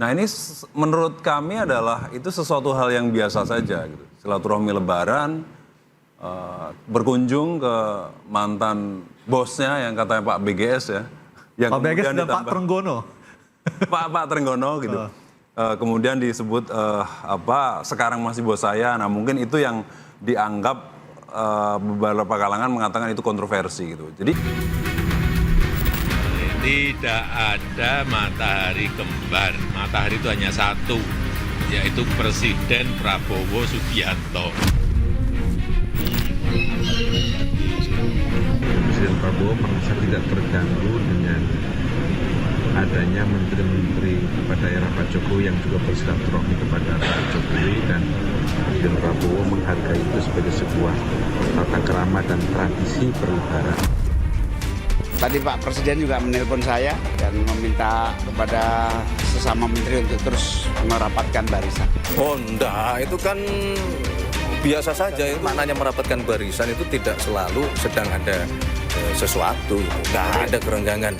Nah ini menurut kami adalah itu sesuatu hal yang biasa saja gitu. Silaturahmi lebaran, berkunjung ke mantan bosnya yang katanya Pak BGS ya. Yang Pak BGS dan Pak Trenggono. Pak Trenggono gitu. Kemudian disebut sekarang masih bos saya. Nah mungkin itu yang dianggap beberapa kalangan mengatakan itu kontroversi gitu. Jadi tidak ada matahari kembar. Matahari itu hanya satu, yaitu Presiden Prabowo Subianto. Presiden Prabowo merasa tidak terganggu dengan adanya menteri-menteri pada era Pak Jokowi yang juga bersilaturahmi kepada Pak Jokowi, dan Presiden Prabowo menghargai itu sebagai sebuah tata krama dan tradisi berlebaran. Tadi Pak Presiden juga menelpon saya dan meminta kepada sesama menteri untuk terus merapatkan barisan. Oh enggak, itu kan biasa saja. Itu maknanya merapatkan barisan itu tidak selalu sedang ada sesuatu. Enggak ada kerenggangan.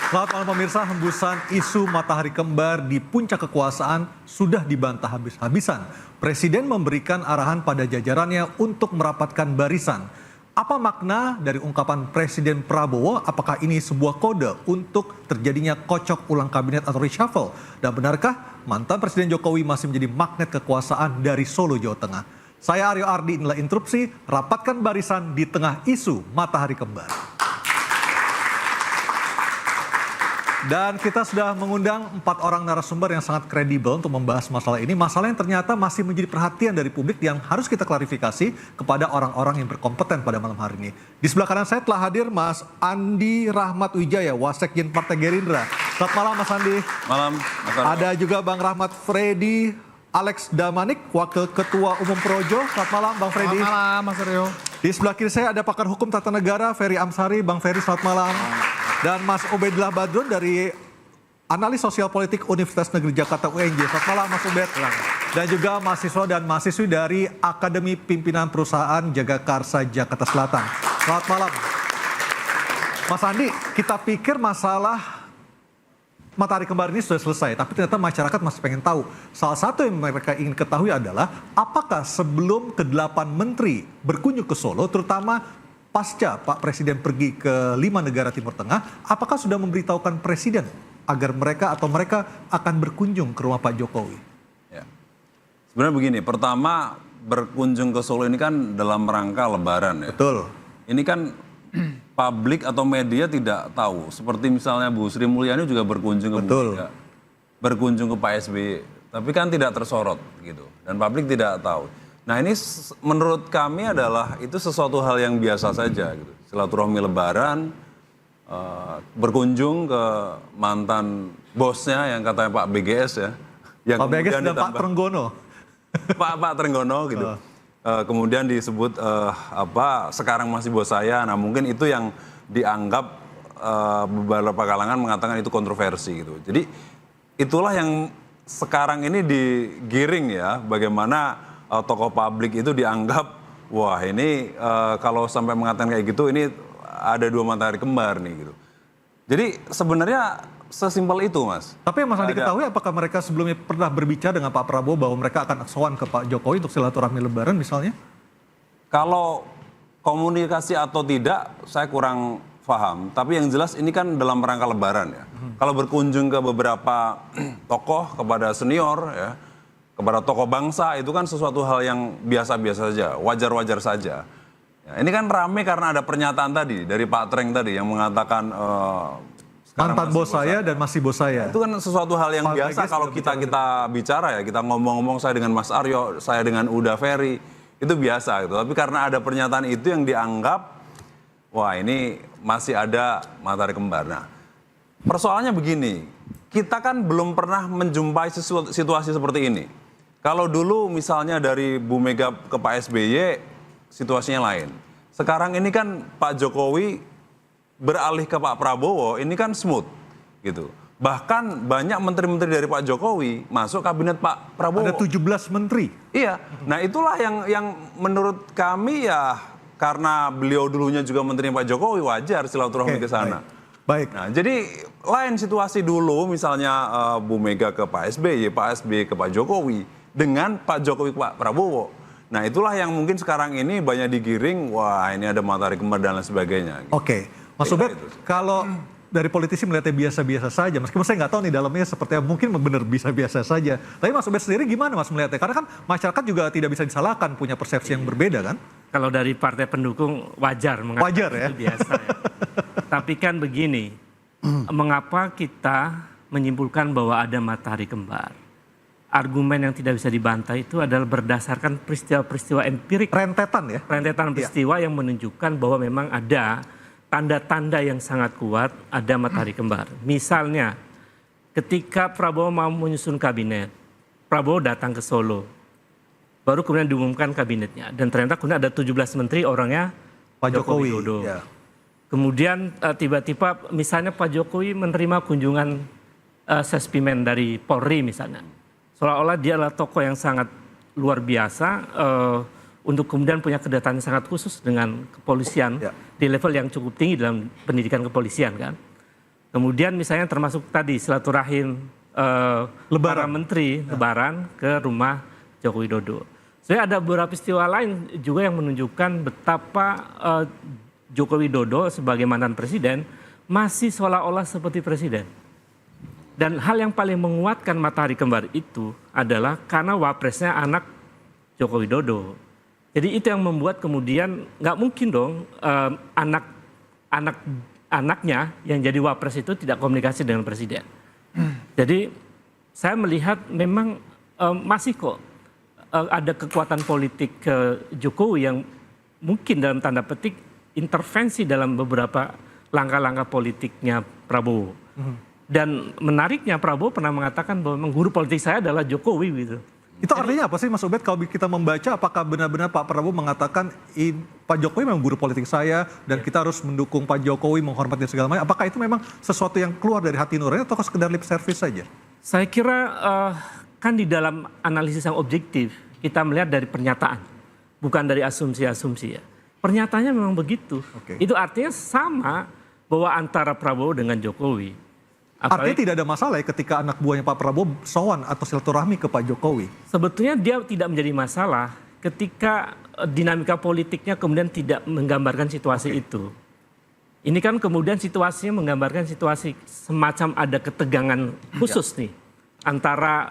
Selamat malam pemirsa, hembusan isu matahari kembar di puncak kekuasaan sudah dibantah habis-habisan. Presiden memberikan arahan pada jajarannya untuk merapatkan barisan. Apa makna dari ungkapan Presiden Prabowo? Apakah ini sebuah kode untuk terjadinya kocok ulang kabinet atau reshuffle? Dan benarkah mantan Presiden Jokowi masih menjadi magnet kekuasaan dari Solo, Jawa Tengah? Saya Aryo Ardi, inilah Interupsi, rapatkan barisan di tengah isu matahari kembar. Dan kita sudah mengundang 4 orang narasumber yang sangat kredibel untuk membahas masalah ini. Masalah yang ternyata masih menjadi perhatian dari publik yang harus kita klarifikasi kepada orang-orang yang berkompeten pada malam hari ini. Di sebelah kanan saya telah hadir Mas Andi Rahmat Wijaya, Wasekjen Partai Gerindra. Selamat malam Mas Andi. malam. Mas Aryo. Ada juga Bang Rahmat Freddy Alex Damanik, Wakil Ketua Umum Projo. Selamat malam Bang Freddy. Selamat malam Mas Aryo. Di sebelah kiri saya ada pakar hukum tata negara Ferry Amsari. Bang Ferry, selamat malam. Dan Mas Ubedillah Badrun dari Analis Sosial Politik Universitas Negeri Jakarta UNJ. Selamat malam Mas Ubed. Dan juga mahasiswa dan mahasiswi dari Akademi Pimpinan Perusahaan Jagakarsa Jakarta Selatan. Selamat malam. Mas Andi, kita pikir masalah matahari kembar ini sudah selesai, tapi ternyata masyarakat masih pengen tahu. Salah satu yang mereka ingin ketahui adalah apakah sebelum ke-8 menteri berkunjung ke Solo, terutama pasca Pak Presiden pergi ke 5 negara Timur Tengah, apakah sudah memberitahukan Presiden agar mereka akan berkunjung ke rumah Pak Jokowi? Ya. Sebenarnya begini, pertama berkunjung ke Solo ini kan dalam rangka lebaran ya. Betul. Ini kan publik atau media tidak tahu. Seperti misalnya Bu Sri Mulyani juga berkunjung ke Betul. Bu Mega, berkunjung ke Pak SBY. Tapi kan tidak tersorot gitu. Dan publik tidak tahu. Nah ini menurut kami adalah itu sesuatu hal yang biasa saja gitu. Silaturahmi lebaran, berkunjung ke mantan bosnya yang katanya Pak BGS ya. Yang Pak BGS dan Pak Trenggono. Pak Trenggono gitu. Kemudian disebut sekarang masih bos saya. Nah mungkin itu yang dianggap beberapa kalangan mengatakan itu kontroversi gitu. Jadi itulah yang sekarang ini digiring ya, bagaimana tokoh publik itu dianggap wah ini kalau sampai mengatakan kayak gitu ini ada 2 matahari kembar nih gitu. Jadi sebenarnya sesimpel itu Mas. Tapi yang Mas Andi ketahui apakah mereka sebelumnya pernah berbicara dengan Pak Prabowo bahwa mereka akan sowan ke Pak Jokowi untuk silaturahmi lebaran misalnya? Kalau komunikasi atau tidak saya kurang paham. Tapi yang jelas ini kan dalam rangka lebaran ya. Kalau berkunjung ke beberapa tokoh, kepada senior ya, kepada tokoh bangsa itu kan sesuatu hal yang biasa-biasa saja, wajar-wajar saja. Ya, ini kan rame karena ada pernyataan tadi dari Pak Treng tadi yang mengatakan mantan bos saya dan masih bos saya. Itu kan sesuatu hal yang biasa kalau kita bicara ya, kita ngomong-ngomong saya dengan Mas Aryo, saya dengan Uda Ferry, itu biasa gitu. Tapi karena ada pernyataan itu yang dianggap wah ini masih ada matahari kembar. Nah, persoalannya begini, kita kan belum pernah menjumpai situasi seperti ini. Kalau dulu misalnya dari Bu Mega ke Pak SBY situasinya lain. Sekarang ini kan Pak Jokowi beralih ke Pak Prabowo, ini kan smooth gitu. Bahkan banyak menteri-menteri dari Pak Jokowi masuk kabinet Pak Prabowo. Ada 17 menteri. Iya. Nah, itulah yang menurut kami ya karena beliau dulunya juga menterinya Pak Jokowi, wajar silaturahmi ke sana. Baik. Nah, jadi lain situasi dulu misalnya Bu Mega ke Pak SBY ke Pak Jokowi dengan Pak Jokowi ke Pak Prabowo. Nah, itulah yang mungkin sekarang ini banyak digiring, wah ini ada matahari kembar dan lain sebagainya. Gitu. Oke, Mas Ubed, kalau dari politisi melihatnya biasa-biasa saja, meskipun saya nggak tahu nih dalamnya seperti apa, mungkin benar biasa-biasa saja. Tapi Mas Ubed sendiri gimana Mas melihatnya? Karena kan masyarakat juga tidak bisa disalahkan, punya persepsi yang berbeda kan? Kalau dari partai pendukung wajar mengatakan Wajar ya? itu biasa ya. Tapi kan begini, mengapa kita menyimpulkan bahwa ada matahari kembar? Argumen yang tidak bisa dibantah itu adalah berdasarkan peristiwa-peristiwa empirik. Rentetan ya? Rentetan peristiwa yang menunjukkan bahwa memang ada tanda-tanda yang sangat kuat ada matahari kembar. Misalnya ketika Prabowo mau menyusun kabinet, Prabowo datang ke Solo. Baru kemudian diumumkan kabinetnya. Dan ternyata kemudian ada 17 menteri orangnya Pak Jokowi. Widodo. Ya. Kemudian tiba-tiba misalnya Pak Jokowi menerima kunjungan Sespimen dari Polri misalnya. Seolah-olah dia adalah tokoh yang sangat luar biasa untuk kemudian punya kedatangan sangat khusus dengan kepolisian di level yang cukup tinggi dalam pendidikan kepolisian kan. Kemudian misalnya termasuk tadi silaturahim para menteri Lebaran ke rumah Joko Widodo. Saya ada beberapa peristiwa lain juga yang menunjukkan betapa Joko Widodo sebagai mantan presiden masih seolah-olah seperti presiden. Dan hal yang paling menguatkan matahari kembar itu adalah karena wapresnya anak Joko Widodo. Jadi itu yang membuat kemudian nggak mungkin dong anaknya yang jadi wapres itu tidak komunikasi dengan presiden. Jadi saya melihat memang masih kok ada kekuatan politik Jokowi yang mungkin dalam tanda petik intervensi dalam beberapa langkah-langkah politiknya Prabowo. Dan menariknya Prabowo pernah mengatakan bahwa memang guru politik saya adalah Jokowi gitu. Itu artinya apa sih Mas Ubed kalau kita membaca apakah benar-benar Pak Prabowo mengatakan Pak Jokowi memang guru politik saya dan kita harus mendukung Pak Jokowi, menghormati segala macam. Apakah itu memang sesuatu yang keluar dari hati nurani atau sekedar lip service saja? Saya kira kan di dalam analisis yang objektif kita melihat dari pernyataan, bukan dari asumsi-asumsi ya. Pernyataannya memang begitu. Itu artinya sama bahwa antara Prabowo dengan Jokowi. Artinya tidak ada masalah ya ketika anak buahnya Pak Prabowo sowan atau silaturahmi ke Pak Jokowi? Sebetulnya dia tidak menjadi masalah ketika dinamika politiknya kemudian tidak menggambarkan situasi itu. Ini kan kemudian situasinya menggambarkan situasi semacam ada ketegangan khusus nih antara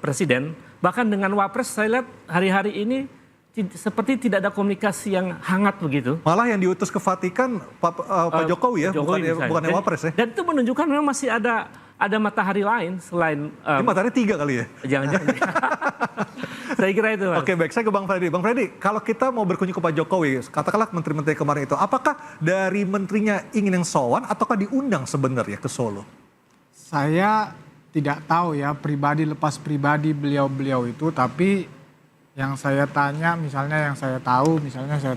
presiden. Bahkan dengan wapres saya lihat hari-hari ini seperti tidak ada komunikasi yang hangat begitu. Malah yang diutus ke Vatikan Pak Jokowi ya, bukan yang wapres ya. Dan itu menunjukkan memang masih ada matahari lain selain... Ini matahari 3 kali ya? Jangan-jangan. Saya kira itu Mas. Oke baik, saya ke Bang Freddy. Bang Freddy, kalau kita mau berkunjung ke Pak Jokowi, katakanlah menteri-menteri kemarin itu, apakah dari menterinya ingin yang sowan ataukah diundang sebenarnya ke Solo? Saya tidak tahu ya pribadi lepas pribadi beliau-beliau itu, tapi yang saya tanya, misalnya saya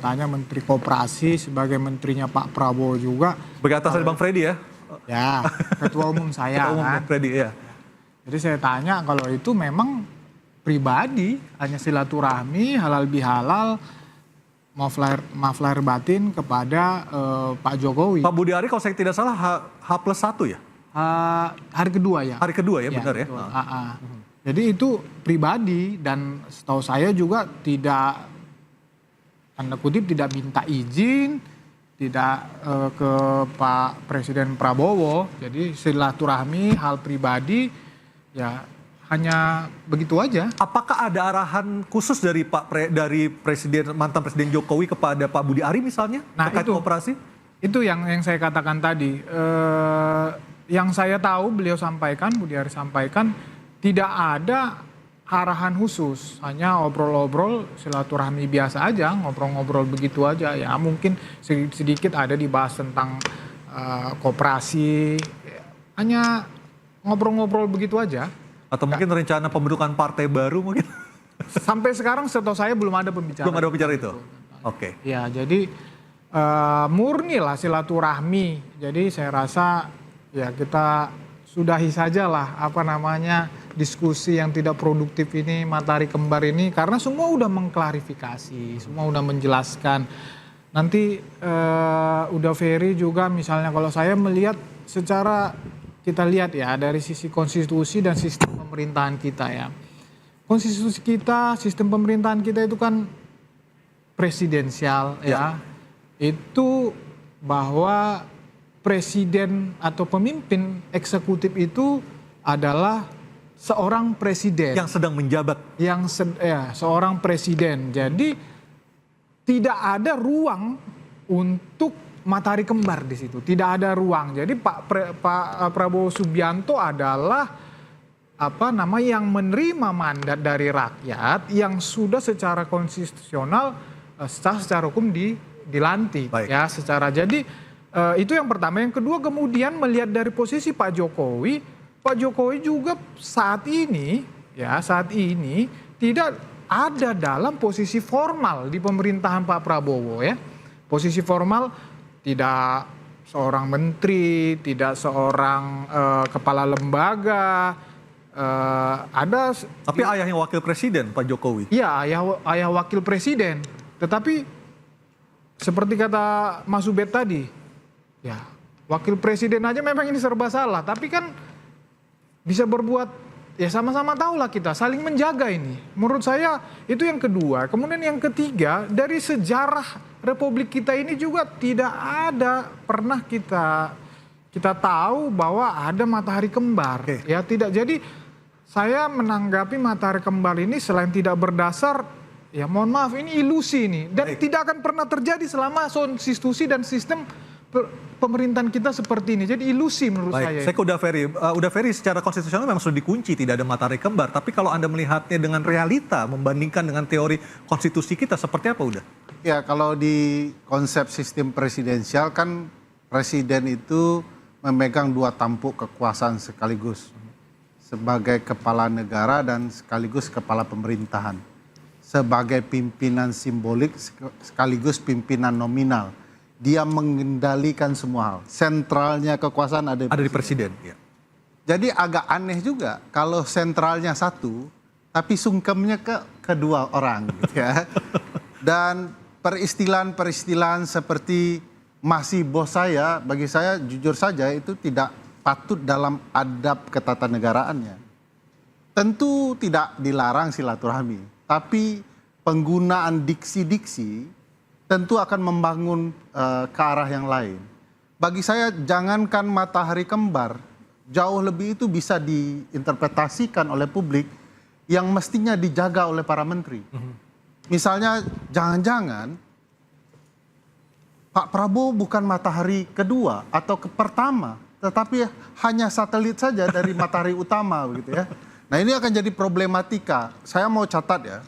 tanya Menteri Koperasi sebagai menterinya Pak Prabowo juga. Sebagai atasan Bang Freddy ya? Ya, ketua umum saya ketua umum kan. Freddy ya. Jadi saya tanya kalau itu memang pribadi, hanya silaturahmi, halal bihalal, maaf lahir batin kepada Pak Jokowi. Pak Budi Ari kalau saya tidak salah H+1 ya? Hari kedua ya. Hari kedua ya, benar ya? Jadi itu pribadi dan setahu saya juga tidak, tanda kutip tidak minta izin, tidak ke Pak Presiden Prabowo. Jadi silaturahmi hal pribadi ya hanya begitu aja. Apakah ada arahan khusus dari mantan Presiden Jokowi kepada Pak Budi Ari misalnya terkait operasi? Itu yang saya katakan tadi. Yang saya tahu beliau sampaikan, Budi Ari sampaikan, tidak ada arahan khusus, hanya obrol-obrol silaturahmi biasa aja, ngobrol-ngobrol begitu aja. Ya mungkin sedikit ada dibahas tentang koperasi, hanya ngobrol-ngobrol begitu aja. Atau mungkin rencana pembentukan partai baru mungkin? sampai sekarang setahu saya belum ada pembicaraan. Belum ada pembicaraan itu. Oke. Ya, jadi murni lah silaturahmi. Jadi saya rasa ya kita sudahi saja lah diskusi yang tidak produktif ini, matahari kembar ini, karena semua udah mengklarifikasi, semua udah menjelaskan. Nanti udah Ferry juga misalnya kalau saya melihat secara kita lihat ya dari sisi konstitusi dan sistem pemerintahan kita ya. Konstitusi kita, sistem pemerintahan kita itu kan presidensial ya. Itu bahwa presiden atau pemimpin eksekutif itu adalah seorang presiden. Yang sedang menjabat. Seorang presiden. Jadi tidak ada ruang untuk matahari kembar di situ. Tidak ada ruang. Jadi Pak Prabowo Subianto adalah yang menerima mandat dari rakyat yang sudah secara konstitusional, secara hukum dilantik. Baik. Ya, jadi itu yang pertama. Yang kedua kemudian melihat dari posisi Pak Jokowi juga saat ini tidak ada dalam posisi formal di pemerintahan Pak Prabowo ya. Posisi formal tidak seorang menteri, tidak seorang kepala lembaga, Tapi ayahnya wakil presiden Pak Jokowi. Iya, ayah wakil presiden. Tetapi seperti kata Mas Ubed tadi, ya wakil presiden aja memang ini serba salah. Tapi kan bisa berbuat, ya sama-sama tahulah kita saling menjaga ini. Menurut saya itu yang kedua. Kemudian yang ketiga, dari sejarah Republik kita ini juga tidak ada pernah kita tahu bahwa ada matahari kembar. Oke. Ya tidak. Jadi saya menanggapi matahari kembar ini selain tidak berdasar, ya mohon maaf ini ilusi ini. Dan tidak akan pernah terjadi selama konstitusi dan sistem pemerintahan kita seperti ini. Jadi ilusi menurut saya. Saya ke Uda Ferry secara konstitusional memang sudah dikunci, tidak ada matahari kembar. Tapi kalau Anda melihatnya dengan realita, membandingkan dengan teori konstitusi kita, seperti apa Uda? Ya, kalau di konsep sistem presidensial kan presiden itu memegang dua tampuk kekuasaan sekaligus. Sebagai kepala negara dan sekaligus kepala pemerintahan. Sebagai pimpinan simbolik sekaligus pimpinan nominal. Dia mengendalikan semua hal. Sentralnya kekuasaan ada di presiden. Ya. Jadi agak aneh juga kalau sentralnya satu, tapi sungkemnya ke kedua orang. Gitu ya. Dan peristilahan-peristilahan seperti masih bos saya, bagi saya jujur saja itu tidak patut dalam adab ketatanagaraan. Tentu tidak dilarang silaturahmi, tapi penggunaan diksi-diksi tentu akan membangun ke arah yang lain. Bagi saya jangankan matahari kembar, jauh lebih itu bisa diinterpretasikan oleh publik yang mestinya dijaga oleh para menteri. Misalnya jangan-jangan Pak Prabowo bukan matahari kedua atau pertama, tetapi hanya satelit saja dari matahari utama begitu ya. Nah, ini akan jadi problematika. Saya mau catat ya.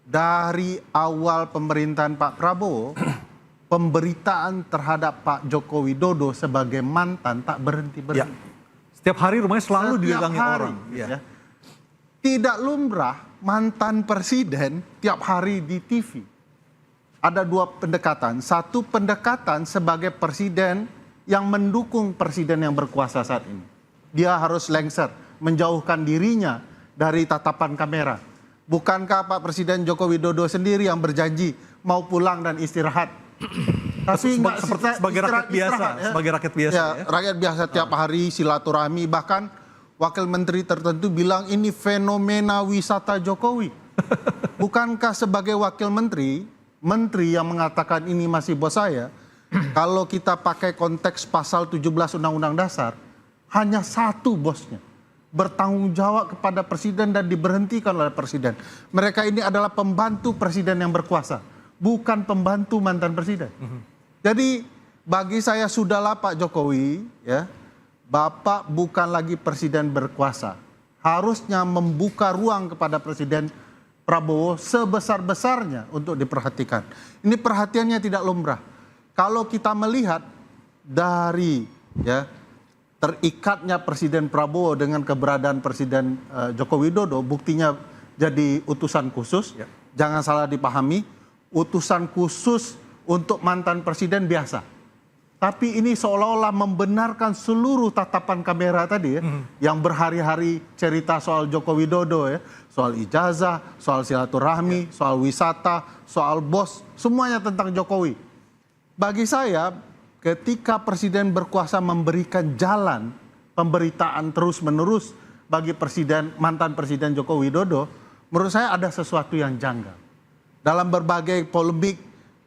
Dari awal pemerintahan Pak Prabowo, pemberitaan terhadap Pak Joko Widodo sebagai mantan tak berhenti-berhenti. Ya. Setiap hari rumahnya selalu didatangi orang. Ya. Tidak lumrah mantan presiden tiap hari di TV. Ada dua pendekatan. Satu pendekatan sebagai presiden yang mendukung presiden yang berkuasa saat ini. Dia harus lengser, menjauhkan dirinya dari tatapan kamera. Bukankah Pak Presiden Joko Widodo sendiri yang berjanji mau pulang dan istirahat? Tapi sebagai rakyat biasa, ya. Sebagai rakyat biasa. Ya, rakyat biasa tiap hari silaturahmi, bahkan wakil menteri tertentu bilang ini fenomena wisata Jokowi. Bukankah sebagai wakil menteri yang mengatakan ini masih bos saya, kalau kita pakai konteks pasal 17 Undang-Undang Dasar, hanya satu bosnya. Bertanggung jawab kepada presiden dan diberhentikan oleh presiden. Mereka ini adalah pembantu presiden yang berkuasa, bukan pembantu mantan presiden. Jadi bagi saya sudahlah Pak Jokowi, ya, Bapak bukan lagi presiden berkuasa. Harusnya membuka ruang kepada Presiden Prabowo sebesar-besarnya untuk diperhatikan. Ini perhatiannya tidak lumrah. Kalau kita melihat dari terikatnya Presiden Prabowo dengan keberadaan Presiden Joko Widodo, buktinya jadi utusan khusus. Jangan salah dipahami, utusan khusus untuk mantan presiden biasa. Tapi ini seolah-olah membenarkan seluruh tatapan kamera tadi ya, yang berhari-hari cerita soal Joko Widodo ya, soal ijazah, soal silaturahmi, soal wisata, soal bos, semuanya tentang Jokowi. Bagi saya, ketika presiden berkuasa memberikan jalan pemberitaan terus-menerus bagi mantan presiden Joko Widodo, menurut saya ada sesuatu yang janggal. Dalam berbagai polemik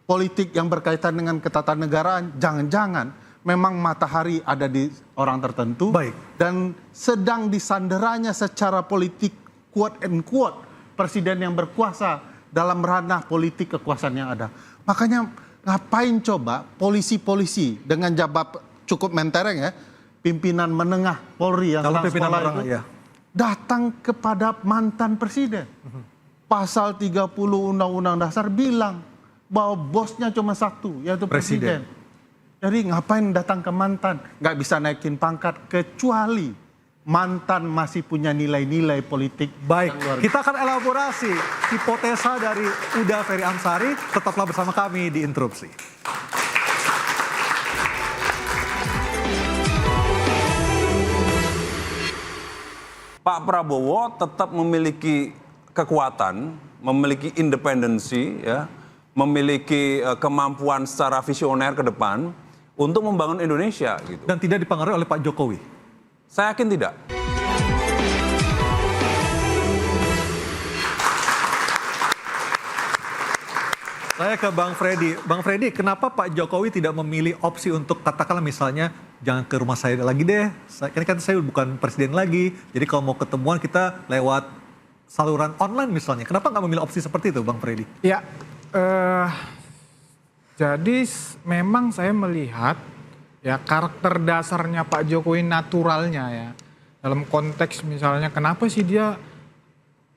politik yang berkaitan dengan ketatanegaraan, jangan-jangan memang matahari ada di orang tertentu. Dan sedang disanderanya secara politik quote and quote presiden yang berkuasa dalam ranah politik kekuasaan yang ada. Makanya ngapain coba polisi-polisi dengan jabat cukup mentereng ya, pimpinan menengah Polri yang sedang sekolah itu datang kepada mantan presiden. Pasal 30 Undang-Undang Dasar bilang bahwa bosnya cuma satu, yaitu presiden. Jadi ngapain datang ke mantan? Nggak bisa naikin pangkat kecuali mantan masih punya nilai-nilai politik. Baik, kita akan elaborasi hipotesa dari Uda Ferry Amsari. Tetaplah bersama kami di Interupsi. Pak Prabowo tetap memiliki kekuatan, memiliki independensi, ya, memiliki kemampuan secara visioner ke depan untuk membangun Indonesia. Gitu. Dan tidak dipengaruhi oleh Pak Jokowi? Saya yakin tidak. Saya ke Bang Freddy. Bang Freddy, kenapa Pak Jokowi tidak memilih opsi untuk katakanlah misalnya jangan ke rumah saya lagi deh. Kan saya bukan presiden lagi. Jadi kalau mau ketemuan kita lewat saluran online misalnya. Kenapa nggak memilih opsi seperti itu, Bang Freddy? Ya, jadi memang saya melihat ya karakter dasarnya Pak Jokowi naturalnya ya. Dalam konteks misalnya kenapa sih dia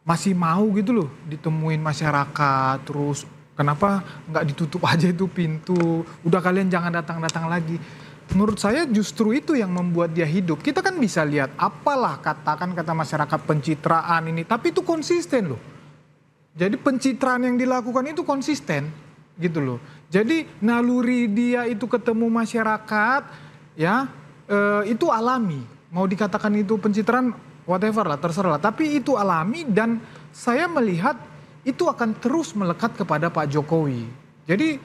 masih mau gitu loh ditemuin masyarakat, terus kenapa nggak ditutup aja itu pintu, udah kalian jangan datang-datang lagi. Menurut saya justru itu yang membuat dia hidup. Kita kan bisa lihat apalah katakan kata masyarakat pencitraan ini, tapi itu konsisten loh. Jadi pencitraan yang dilakukan itu konsisten gitu loh. Jadi naluri dia itu ketemu masyarakat ya itu alami. Mau dikatakan itu pencitraan whatever lah, terserah lah. Tapi itu alami dan saya melihat itu akan terus melekat kepada Pak Jokowi. Jadi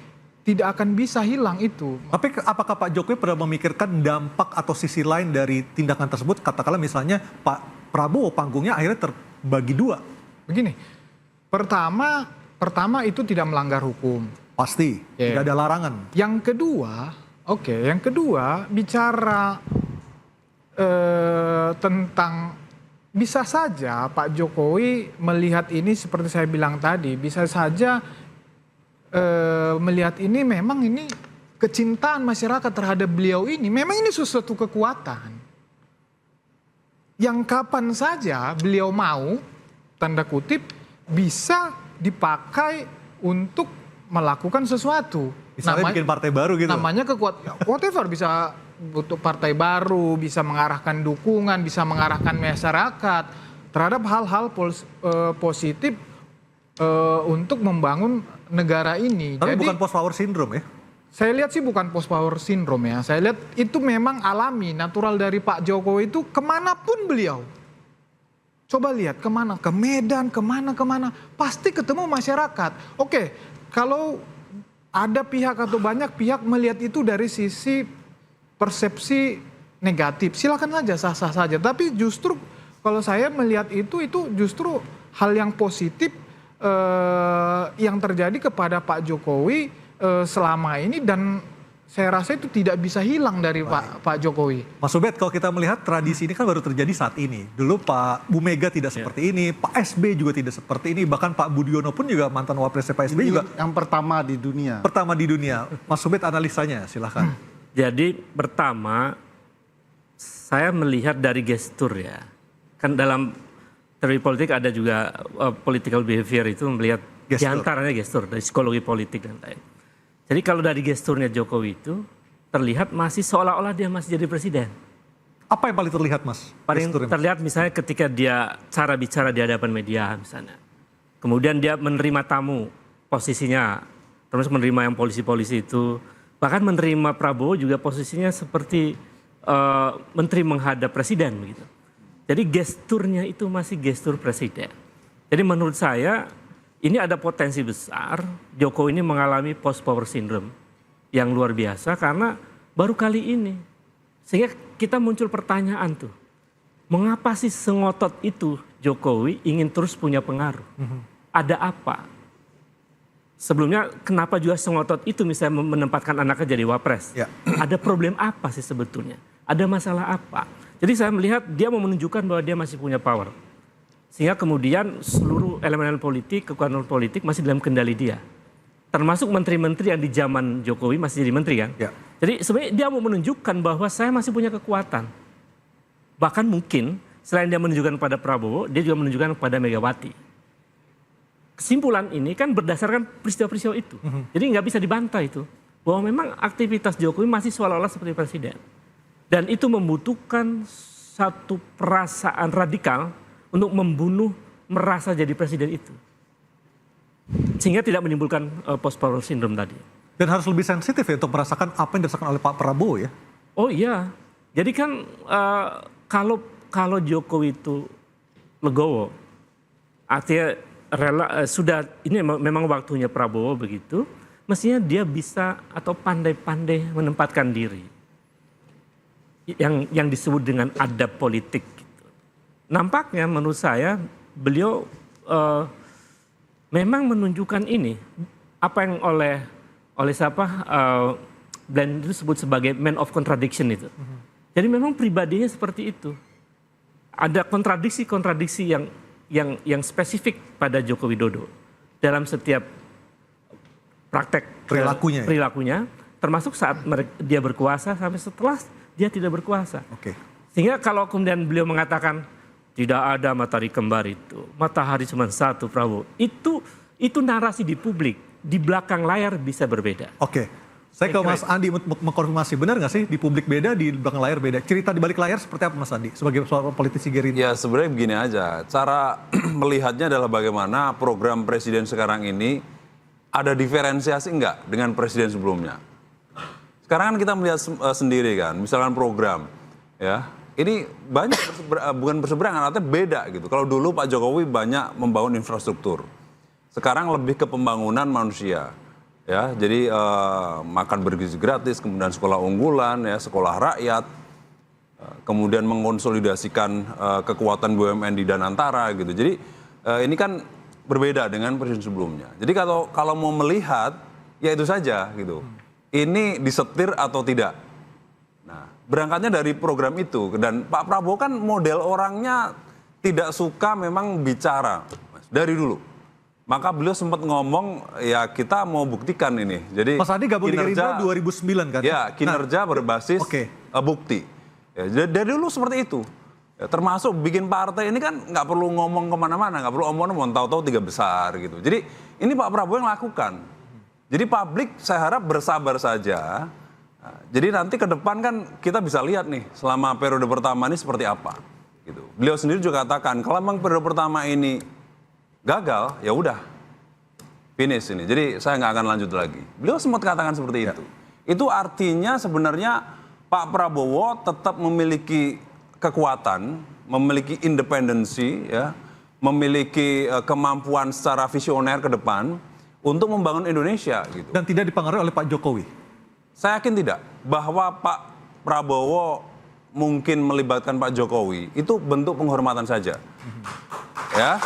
tidak akan bisa hilang itu. Tapi apakah Pak Jokowi pernah memikirkan dampak atau sisi lain dari tindakan tersebut? Katakanlah misalnya Pak Prabowo panggungnya akhirnya terbagi dua. Begini, pertama itu tidak melanggar hukum. Pasti, tidak ada larangan. Yang kedua bicara tentang bisa saja Pak Jokowi melihat ini seperti saya bilang tadi, bisa saja melihat ini memang ini kecintaan masyarakat terhadap beliau ini, memang ini sesuatu kekuatan. Yang kapan saja beliau mau, tanda kutip, bisa dipakai untuk melakukan sesuatu. Misalnya bikin partai baru gitu. Namanya kekuatan, whatever, bisa untuk partai baru, bisa mengarahkan dukungan, bisa mengarahkan masyarakat terhadap hal-hal positif untuk membangun negara ini. Tapi jadi, bukan post power syndrome ya? Saya lihat sih bukan post power syndrome ya. Saya lihat itu memang alami, natural dari Pak Jokowi itu kemanapun beliau. Coba lihat kemana, ke Medan, kemana, pasti ketemu masyarakat. Oke, kalau ada pihak atau banyak pihak melihat itu dari sisi persepsi negatif, silakan saja, sah-sah saja. Tapi justru kalau saya melihat itu justru hal yang positif yang terjadi kepada Pak Jokowi selama ini dan saya rasa itu tidak bisa hilang dari Pak Jokowi. Mas Ubed, kalau kita melihat tradisi ini kan baru terjadi saat ini. Dulu Pak Bu Mega tidak seperti ini, Pak SB juga tidak seperti ini, bahkan Pak Budiono pun juga mantan wapresnya Pak SB ini juga. Yang pertama di dunia. Pertama di dunia. Mas Ubed analisanya, silahkan. Jadi pertama saya melihat dari gestur ya. Kan dalam teori politik ada juga political behavior itu melihat diantaranya gestur dari psikologi politik dan lain. Jadi kalau dari gesturnya Jokowi itu terlihat masih seolah-olah dia masih jadi presiden. Apa yang paling terlihat Mas? Paling terlihat misalnya ketika dia cara bicara di hadapan media misalnya. Kemudian dia menerima tamu posisinya, terus menerima yang polisi-polisi itu. Bahkan menerima Prabowo juga posisinya seperti menteri menghadap presiden begitu. Jadi gesturnya itu masih gestur presiden. Jadi menurut saya ini ada potensi besar Jokowi ini mengalami post power syndrome yang luar biasa karena baru kali ini. Sehingga kita muncul pertanyaan tuh, mengapa sih sengotot itu Jokowi ingin terus punya pengaruh? Ada apa? Sebelumnya kenapa juga sengotot itu misalnya menempatkan anaknya jadi wapres? Ya. Ada problem apa sih sebetulnya? Ada masalah apa? Jadi saya melihat dia mau menunjukkan bahwa dia masih punya power. Sehingga kemudian seluruh elemen politik, kekuatan politik masih dalam kendali dia. Termasuk menteri-menteri yang di zaman Jokowi masih jadi menteri kan? Ya. Jadi sebenarnya dia mau menunjukkan bahwa saya masih punya kekuatan. Bahkan mungkin selain dia menunjukkan pada Prabowo, dia juga menunjukkan pada Megawati. Kesimpulan ini kan berdasarkan peristiwa-peristiwa itu. Jadi nggak bisa dibantah itu. Bahwa memang aktivitas Jokowi masih seolah-olah seperti presiden. Dan itu membutuhkan satu perasaan radikal untuk membunuh merasa jadi presiden itu. Sehingga tidak menimbulkan post power syndrome tadi. Dan harus lebih sensitif ya untuk merasakan apa yang dirasakan oleh Pak Prabowo ya. Oh iya. Jadi kan kalau Jokowi itu legowo, artinya sudah ini memang waktunya Prabowo begitu, mestinya dia bisa atau pandai-pandai menempatkan diri yang disebut dengan adab politik. Gitu. Nampaknya menurut saya beliau memang menunjukkan ini apa yang oleh siapa dan itu disebut sebagai man of contradiction itu. Jadi memang pribadinya seperti itu. Ada kontradiksi yang spesifik pada Joko Widodo dalam setiap praktek perilakunya, termasuk saat dia berkuasa sampai setelah dia tidak berkuasa. Oke. Sehingga kalau kemudian beliau mengatakan tidak ada matahari kembar itu, matahari cuma satu Prabowo, itu narasi di publik, di belakang layar bisa berbeda. Oke. Saya ke Mas Andi mengkonfirmasi, benar nggak sih di publik beda, di belakang layar beda? Cerita di balik layar seperti apa Mas Andi sebagai seorang politisi Gerindra? Ya sebenarnya begini aja, cara melihatnya adalah bagaimana program presiden sekarang ini ada diferensiasi enggak dengan presiden sebelumnya. Sekarang kan kita melihat sendiri kan, misalkan program, ya ini banyak bukan berseberangan, artinya beda gitu. Kalau dulu Pak Jokowi banyak membangun infrastruktur, sekarang lebih ke pembangunan manusia. Ya, jadi makan bergizi gratis, kemudian sekolah unggulan, ya sekolah rakyat, kemudian mengonsolidasikan kekuatan BUMN di Danantara gitu. Jadi ini kan berbeda dengan presiden sebelumnya. Jadi kalau mau melihat, ya itu saja gitu. Ini disetir atau tidak. Nah, berangkatnya dari program itu dan Pak Prabowo kan model orangnya tidak suka memang bicara dari dulu. Maka beliau sempat ngomong, ya kita mau buktikan ini. Jadi Mas Andi gabung di Gerindra 2009 kan? Ya, kinerja berbasis bukti. Ya, dari dulu seperti itu. Ya, termasuk bikin partai ini kan nggak perlu ngomong kemana-mana, nggak perlu omong-omong, tahu-tahu 3 besar gitu. Jadi ini Pak Prabowo yang lakukan. Jadi publik saya harap bersabar saja. Nah, jadi nanti ke depan kan kita bisa lihat nih selama periode pertama ini seperti apa. Gitu. Beliau sendiri juga katakan kalau memang periode pertama ini gagal, ya udah finish ini. Jadi saya nggak akan lanjut lagi. Beliau sempat katakan seperti itu. Itu artinya sebenarnya Pak Prabowo tetap memiliki kekuatan, memiliki independensi, ya, memiliki kemampuan secara visioner ke depan untuk membangun Indonesia. Gitu. Dan tidak dipengaruhi oleh Pak Jokowi? Saya yakin tidak. Bahwa Pak Prabowo mungkin melibatkan Pak Jokowi itu bentuk penghormatan saja. Ya.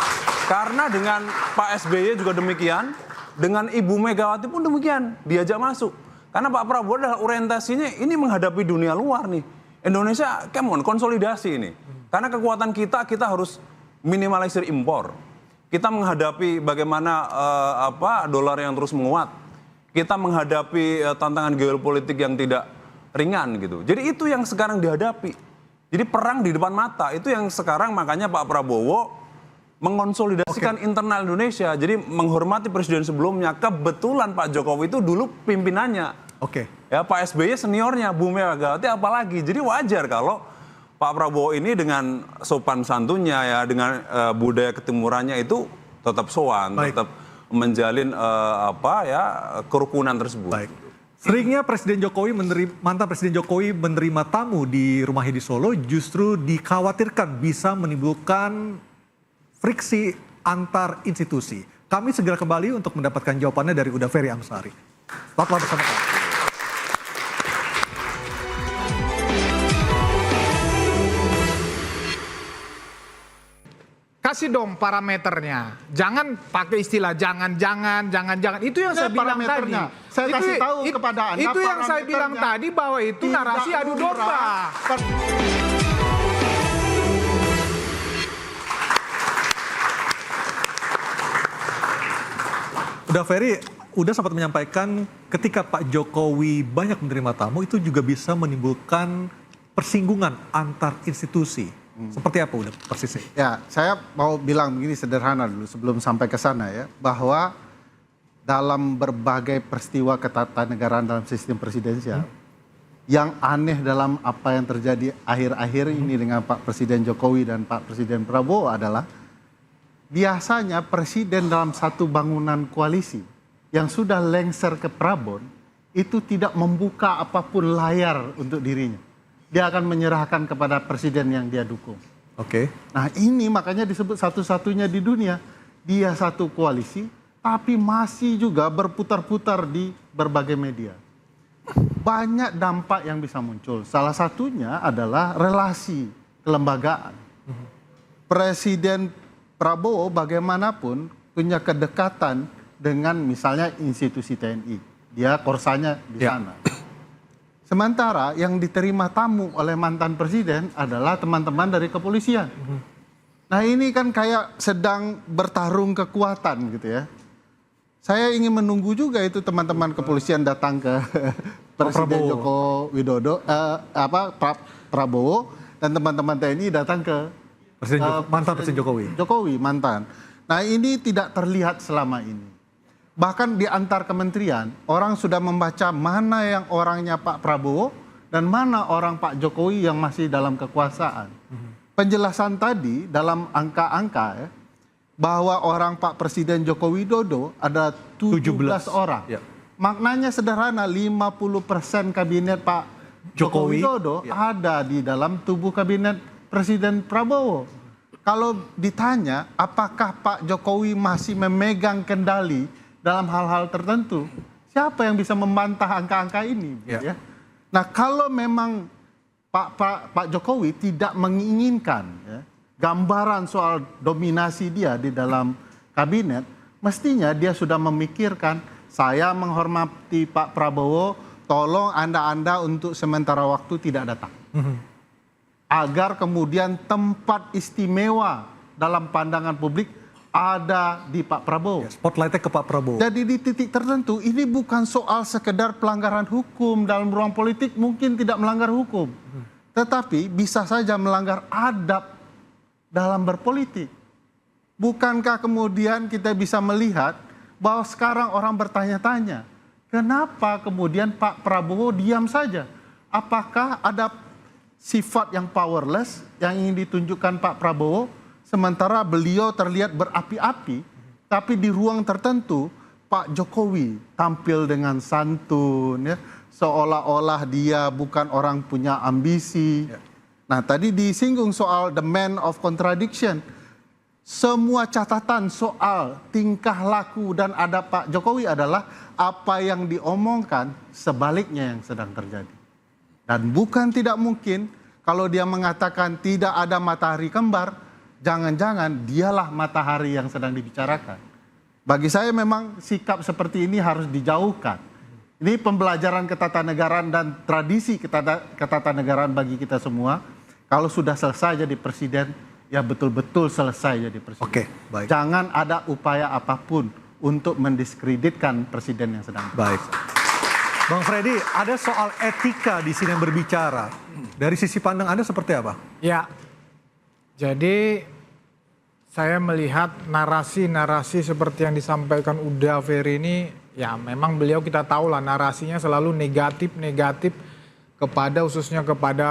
Karena dengan Pak SBY juga demikian, dengan Ibu Megawati pun demikian, diajak masuk. Karena Pak Prabowo adalah orientasinya ini menghadapi dunia luar nih. Indonesia, come on, konsolidasi ini. Karena kekuatan kita harus minimalisir impor. Kita menghadapi bagaimana dolar yang terus menguat. Kita menghadapi tantangan geopolitik yang tidak ringan gitu. Jadi itu yang sekarang dihadapi. Jadi perang di depan mata, itu yang sekarang makanya Pak Prabowo mengonsolidasikan internal Indonesia, jadi menghormati presiden sebelumnya. Kebetulan Pak Jokowi itu dulu pimpinannya. Ya Pak SBY seniornya, Bu Megawati apalagi. Jadi wajar kalau Pak Prabowo ini dengan sopan santunnya ya, dengan budaya ketimurannya itu tetap sowan, Baik. tetap menjalin kerukunan tersebut. Baik. Seringnya mantan Presiden Jokowi menerima tamu di rumahnya di Solo justru dikhawatirkan bisa menimbulkan friksi antar institusi. Kami segera kembali untuk mendapatkan jawabannya dari Uda Ferry Amsari. Tetaplah bersama kami. Kasih dong parameternya. Jangan pakai istilah jangan. Itu yang saya bilang tadi. Parameternya. Saya kasih tahu kepada Anda Itu yang saya bilang parameternya. tadi bahwa itu narasi adu domba. Uda Ferry, Uda sempat menyampaikan ketika Pak Jokowi banyak menerima tamu itu juga bisa menimbulkan persinggungan antar institusi. Seperti apa Uda persisnya? Ya, saya mau bilang begini sederhana dulu sebelum sampai ke sana ya, bahwa dalam berbagai peristiwa ketatanegaraan dalam sistem presidensial, yang aneh dalam apa yang terjadi akhir-akhir ini dengan Pak Presiden Jokowi dan Pak Presiden Prabowo adalah biasanya presiden dalam satu bangunan koalisi yang sudah lengser ke Prabon itu tidak membuka apapun layar untuk dirinya. Dia akan menyerahkan kepada presiden yang dia dukung. Oke. Nah ini makanya disebut satu-satunya di dunia. Dia satu koalisi tapi masih juga berputar-putar di berbagai media. Banyak dampak yang bisa muncul. Salah satunya adalah relasi kelembagaan. Presiden Prabowo bagaimanapun punya kedekatan dengan misalnya institusi TNI. Dia korsanya di sana. Sementara yang diterima tamu oleh mantan presiden adalah teman-teman dari kepolisian. Nah ini kan kayak sedang bertarung kekuatan gitu ya. Saya ingin menunggu juga itu teman-teman kepolisian datang ke Presiden Joko Widodo, Prabowo, dan teman-teman TNI datang ke Mantan Presiden Jokowi. Jokowi mantan. Nah ini tidak terlihat selama ini. Bahkan di antar kementerian orang sudah membaca mana yang orangnya Pak Prabowo dan mana orang Pak Jokowi yang masih dalam kekuasaan. Penjelasan tadi dalam angka-angka ya, bahwa orang Pak Presiden Joko Widodo ada 17 orang. Ya. Maknanya sederhana, 50% kabinet Pak Joko Widodo ada di dalam tubuh kabinet Presiden Prabowo. Kalau ditanya apakah Pak Jokowi masih memegang kendali dalam hal-hal tertentu, siapa yang bisa membantah angka-angka ini? Ya. Nah kalau memang Pak Jokowi tidak menginginkan ya, gambaran soal dominasi dia di dalam kabinet, mestinya dia sudah memikirkan, saya menghormati Pak Prabowo, tolong Anda untuk sementara waktu tidak datang. Agar kemudian tempat istimewa dalam pandangan publik ada di Pak Prabowo. Spotlightnya ke Pak Prabowo. Jadi di titik tertentu ini bukan soal sekedar pelanggaran hukum dalam ruang politik, mungkin tidak melanggar hukum. Tetapi bisa saja melanggar adab dalam berpolitik. Bukankah kemudian kita bisa melihat bahwa sekarang orang bertanya-tanya, kenapa kemudian Pak Prabowo diam saja? Apakah ada sifat yang powerless yang ingin ditunjukkan Pak Prabowo, sementara beliau terlihat berapi-api, tapi di ruang tertentu Pak Jokowi tampil dengan santun, ya, seolah-olah dia bukan orang punya ambisi. Nah tadi disinggung soal the man of contradiction. Semua catatan soal tingkah laku dan adab Pak Jokowi adalah apa yang diomongkan sebaliknya yang sedang terjadi. Dan bukan tidak mungkin kalau dia mengatakan tidak ada matahari kembar, jangan-jangan dialah matahari yang sedang dibicarakan. Bagi saya memang sikap seperti ini harus dijauhkan. Ini pembelajaran ketatanegaraan dan tradisi ketatanegaraan bagi kita semua. Kalau sudah selesai jadi presiden, ya betul-betul selesai jadi presiden. Oke, baik. Jangan ada upaya apapun untuk mendiskreditkan presiden yang sedang Baik. Bang Freddy, ada soal etika di sini yang berbicara. Dari sisi pandang Anda seperti apa? Ya, jadi saya melihat narasi-narasi seperti yang disampaikan Uda Ferry ini, ya memang beliau kita tahu lah narasinya selalu negatif. khususnya kepada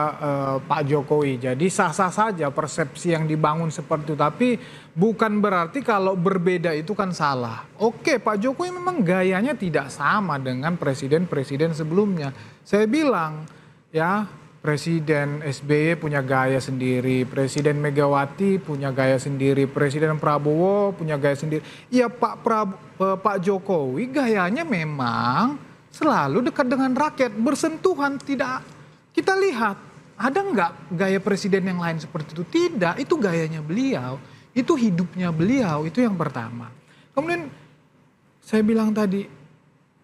Pak Jokowi. Jadi sah-sah saja persepsi yang dibangun seperti itu. Tapi bukan berarti kalau berbeda itu kan salah. Oke, Pak Jokowi memang gayanya tidak sama dengan presiden-presiden sebelumnya. Saya bilang ya, Presiden SBY punya gaya sendiri, Presiden Megawati punya gaya sendiri, Presiden Prabowo punya gaya sendiri. Ya Pak Jokowi gayanya memang selalu dekat dengan rakyat, bersentuhan. Tidak, kita lihat ada nggak gaya presiden yang lain seperti itu? Tidak, itu gayanya beliau, itu hidupnya beliau, itu yang pertama. Kemudian saya bilang tadi,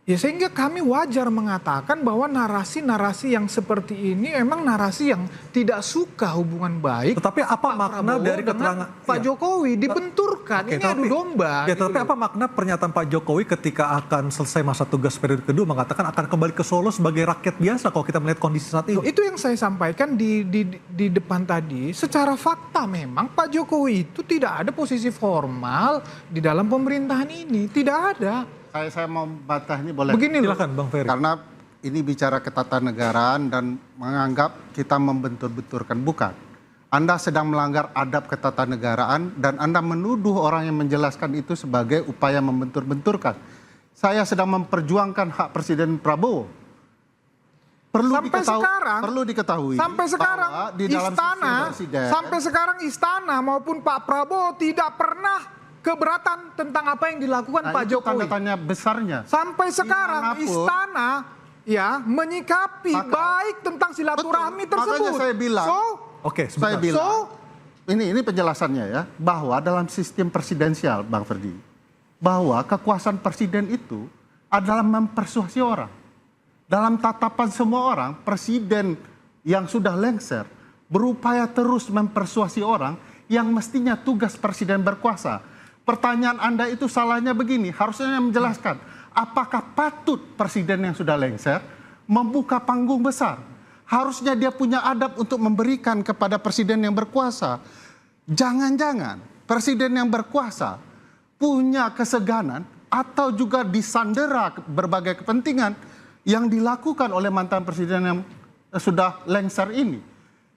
ya sehingga kami wajar mengatakan bahwa narasi-narasi yang seperti ini memang narasi yang tidak suka hubungan baik. Tetapi apa makna dari keterangan Pak Jokowi dibenturkan? Ini adu domba. Ya, tetapi apa makna pernyataan Pak Jokowi ketika akan selesai masa tugas periode kedua mengatakan akan kembali ke Solo sebagai rakyat biasa kalau kita melihat kondisi saat ini? Itu yang saya sampaikan di depan tadi. Secara fakta memang Pak Jokowi itu tidak ada posisi formal di dalam pemerintahan ini. Tidak ada. Saya mau bantah ini boleh? Begini loh. Silakan Bang Ferry. Karena ini bicara ketatanegaraan dan menganggap kita membentur-benturkan. Bukan. Anda sedang melanggar adab ketatanegaraan dan Anda menuduh orang yang menjelaskan itu sebagai upaya membentur-benturkan. Saya sedang memperjuangkan hak Presiden Prabowo. Perlu diketahui sampai sekarang di dalam istana maupun Pak Prabowo tidak pernah keberatan tentang apa yang dilakukan Pak Jokowi. Tanda tanya besarnya. Sampai sekarang istana ya menyikapi baik tentang silaturahmi tersebut. Makanya saya bilang, ini penjelasannya ya, bahwa dalam sistem presidensial, Bang Ferdi, bahwa kekuasaan presiden itu adalah mempersuasi orang. Dalam tatapan semua orang, presiden yang sudah lengser berupaya terus mempersuasi orang yang mestinya tugas presiden berkuasa. Pertanyaan Anda itu salahnya begini, harusnya menjelaskan apakah patut presiden yang sudah lengser membuka panggung besar. Harusnya dia punya adab untuk memberikan kepada presiden yang berkuasa. Jangan-jangan presiden yang berkuasa punya keseganan atau juga disandera berbagai kepentingan yang dilakukan oleh mantan presiden yang sudah lengser ini.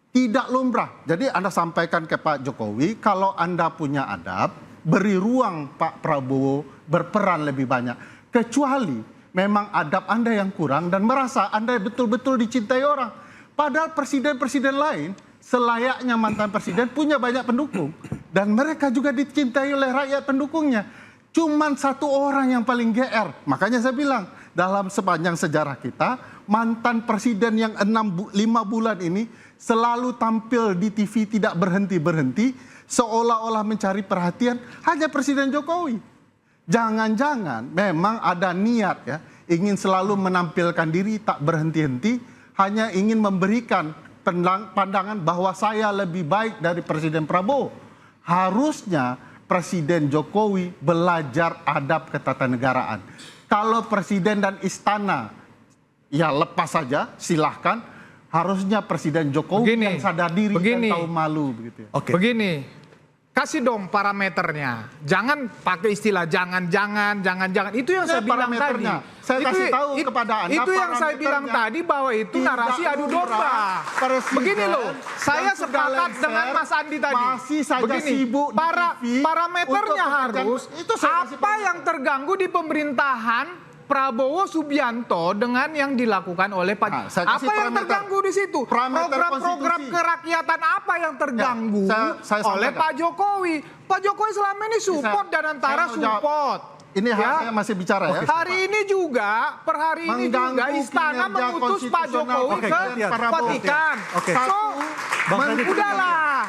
Tidak lumrah. Jadi Anda sampaikan ke Pak Jokowi, kalau Anda punya adab, beri ruang Pak Prabowo berperan lebih banyak. Kecuali memang adab Anda yang kurang dan merasa Anda betul-betul dicintai orang. Padahal presiden-presiden lain selayaknya mantan presiden punya banyak pendukung. Dan mereka juga dicintai oleh rakyat pendukungnya. Cuman satu orang yang paling GR. Makanya saya bilang, dalam sepanjang sejarah kita, mantan presiden yang 5 bulan ini selalu tampil di TV tidak berhenti-berhenti, seolah-olah mencari perhatian hanya Presiden Jokowi. Jangan-jangan memang ada niat ya, ingin selalu menampilkan diri tak berhenti-henti, hanya ingin memberikan pandangan bahwa saya lebih baik dari Presiden Prabowo. Harusnya Presiden Jokowi belajar adab ketatanegaraan. Kalau presiden dan istana ya lepas saja, silahkan. Harusnya Presiden Jokowi yang sadar diri dan tahu malu begitu ya. Begini, kasih dong parameternya. Jangan pakai istilah jangan. Itu yang saya bilang tadi. Saya kasih tahu kepada Anda. Itu yang saya bilang tadi bahwa itu narasi adu domba. Begini loh, saya sepakat dengan Mas Andi tadi. Masih saja sibuk parameternya harus apa yang terganggu di pemerintahan Prabowo Subianto dengan yang dilakukan oleh Pak. Apa yang terganggu di situ? Program-program kerakyatan apa yang terganggu oleh Pak Jokowi? Pak Jokowi selama ini support dan antara support. Ini saya masih bicara ya. Hari ini juga, per hari ini juga istana mengutus Pak Jokowi ke Vatikan. Udahlah,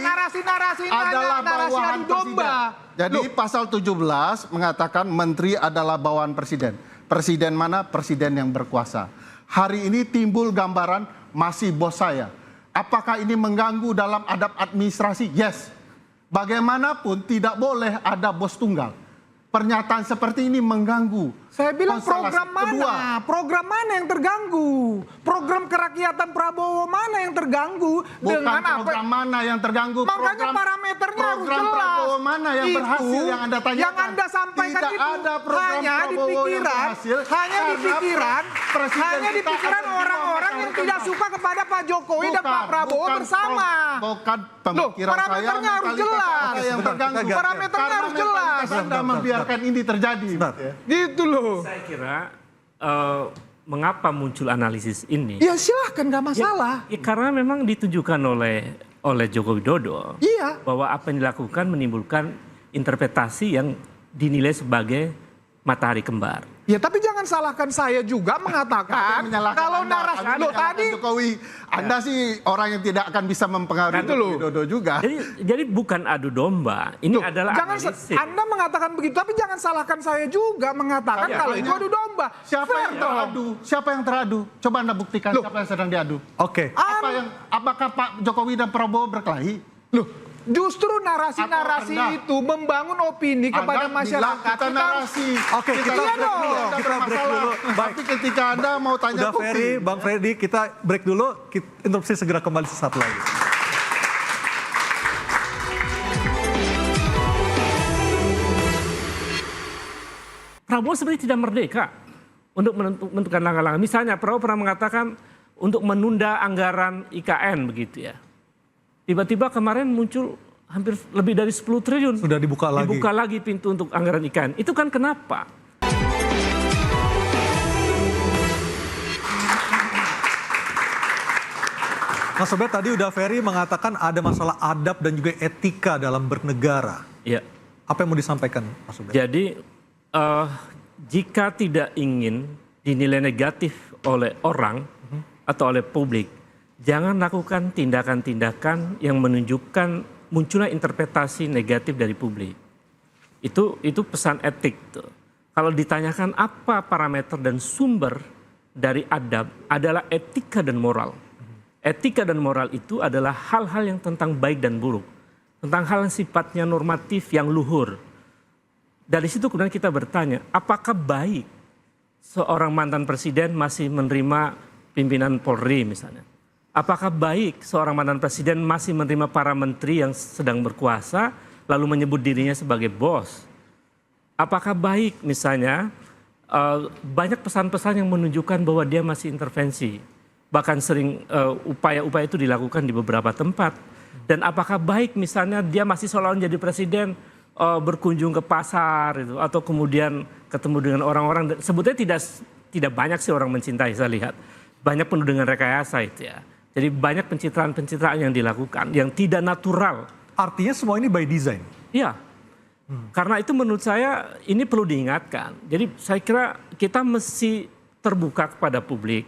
narasi-narasi ini adalah narasi adu domba. Jadi pasal 17 mengatakan menteri adalah bawahan presiden. Presiden mana? Presiden yang berkuasa. Hari ini timbul gambaran masih bos saya. Apakah ini mengganggu dalam adab administrasi? Yes. Bagaimanapun tidak boleh ada bos tunggal. Pernyataan seperti ini mengganggu. Saya bilang program mana? Program mana yang terganggu? Program kerakyatan Prabowo mana yang terganggu? Bukan program mana yang terganggu. Makanya parameternya harus jelas. Program Prabowo mana yang berhasil yang Anda tanyakan? Yang Anda sampaikan tidak itu ada program hanya Prabowo pikiran, hanya di pikiran orang-orang yang tidak suka kepada Pak Jokowi dan Pak Prabowo bersama. Bukan Loh, pemikiran saya. parameternya harus jelas. Yang terganggu. Parameternya harus jelas. Anda membiarkan ini terjadi. Gitu loh. Saya kira mengapa muncul analisis ini? Ya silahkan, nggak masalah. Ya, karena memang ditunjukkan oleh Joko Widodo Iya. bahwa apa yang dilakukan menimbulkan interpretasi yang dinilai sebagai matahari kembar. Ya tapi jangan salahkan saya juga mengatakan kalau narasi lo tadi Jokowi, Anda sih orang yang tidak akan bisa mempengaruhi Itu loh. Widodo juga. Jadi bukan adu domba, ini Loh, adalah jangan analisis. Anda mengatakan begitu, tapi jangan salahkan saya juga mengatakan kalau itu adu domba. Siapa Fair yang dong. teradu? Siapa yang teradu? Coba Anda buktikan Loh. siapa yang sedang diadu. Oke. Apakah Pak Jokowi dan Prabowo berkelahi? Loh, justru narasi-narasi Atau Anda- itu membangun opini kepada Anda masyarakat. bilang kita narasi. Oke, kita Iya break dong. dulu. Anda Kita break bermasalah. dulu. Baik. Tapi ketika Anda mau tanya Udah bukti. Ferry, Bang Freddy, kita break dulu. Kita interupsi segera kembali sesaat lagi. Prabowo sebenarnya tidak merdeka untuk menentukan langkah-langkah. Misalnya Prabowo pernah mengatakan untuk menunda anggaran IKN begitu ya. Tiba-tiba kemarin muncul hampir lebih dari 10 triliun. Sudah dibuka lagi. Dibuka lagi pintu untuk anggaran IKN. Itu kan kenapa? Mas Obed, tadi udah Ferry mengatakan ada masalah adab dan juga etika dalam bernegara. Ya. Apa yang mau disampaikan, Mas Obed? Jadi jika tidak ingin dinilai negatif oleh orang atau oleh publik, jangan lakukan tindakan-tindakan yang menunjukkan munculnya interpretasi negatif dari publik. Itu pesan etik tuh. Kalau ditanyakan apa parameter dan sumber dari adab adalah etika dan moral. Etika dan moral itu adalah hal-hal yang tentang baik dan buruk, tentang hal yang sifatnya normatif yang luhur. Dari situ kemudian kita bertanya, apakah baik seorang mantan presiden masih menerima pimpinan Polri misalnya? Apakah baik seorang mantan presiden masih menerima para menteri yang sedang berkuasa lalu menyebut dirinya sebagai bos? Apakah baik misalnya banyak pesan-pesan yang menunjukkan bahwa dia masih intervensi? Bahkan sering upaya-upaya itu dilakukan di beberapa tempat. Dan apakah baik misalnya dia masih seolah-olah jadi presiden berkunjung ke pasar itu, atau kemudian ketemu dengan orang-orang. Sebetulnya tidak banyak sih orang mencintai, saya lihat. Banyak penuh dengan rekayasa itu ya. Jadi banyak pencitraan-pencitraan yang dilakukan yang tidak natural. Artinya semua ini by design? Iya. Karena itu menurut saya ini perlu diingatkan. Jadi saya kira kita mesti terbuka kepada publik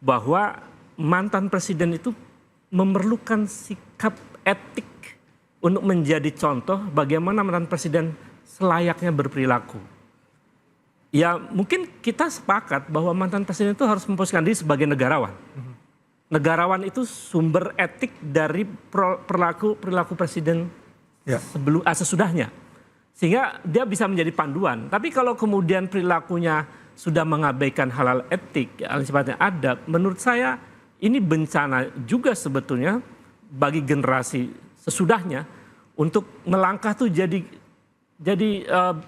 bahwa mantan presiden itu memerlukan sikap etik untuk menjadi contoh bagaimana mantan presiden selayaknya berperilaku. Ya mungkin kita sepakat bahwa mantan presiden itu harus memposisikan diri sebagai negarawan. Negarawan itu sumber etik dari perilaku presiden sesudahnya. Sehingga dia bisa menjadi panduan. Tapi kalau kemudian perilakunya sudah mengabaikan hal-hal etik, hal sifatnya adab, menurut saya ini bencana juga sebetulnya bagi generasi sesudahnya untuk melangkah tuh jadi